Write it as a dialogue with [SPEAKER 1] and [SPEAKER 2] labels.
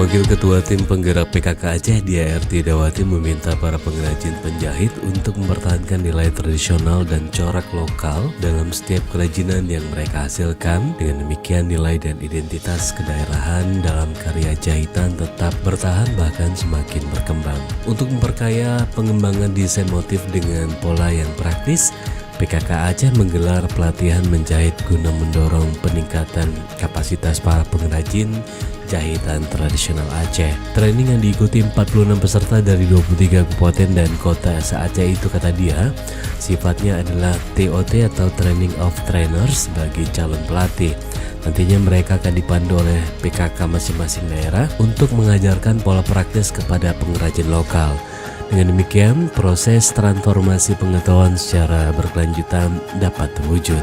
[SPEAKER 1] Wakil Ketua Tim Penggerak PKK Aceh Diah.R.T. Dawati meminta para pengrajin penjahit untuk mempertahankan nilai tradisional dan corak lokal dalam setiap kerajinan yang mereka hasilkan. Dengan demikian nilai dan identitas kedaerahan dalam karya jahitan tetap bertahan bahkan semakin berkembang. Untuk memperkaya pengembangan desain motif dengan pola yang praktis, PKK Aceh menggelar pelatihan menjahit guna mendorong peningkatan kapasitas para pengrajin jahitan tradisional Aceh. Training yang diikuti 46 peserta dari 23 kabupaten dan kota se-Aceh itu, kata dia, sifatnya adalah TOT atau Training of Trainers bagi calon pelatih. Nantinya mereka akan dipandu oleh PKK masing-masing daerah untuk mengajarkan pola praktis kepada pengrajin lokal. Dengan demikian, proses transformasi pengetahuan secara berkelanjutan dapat terwujud.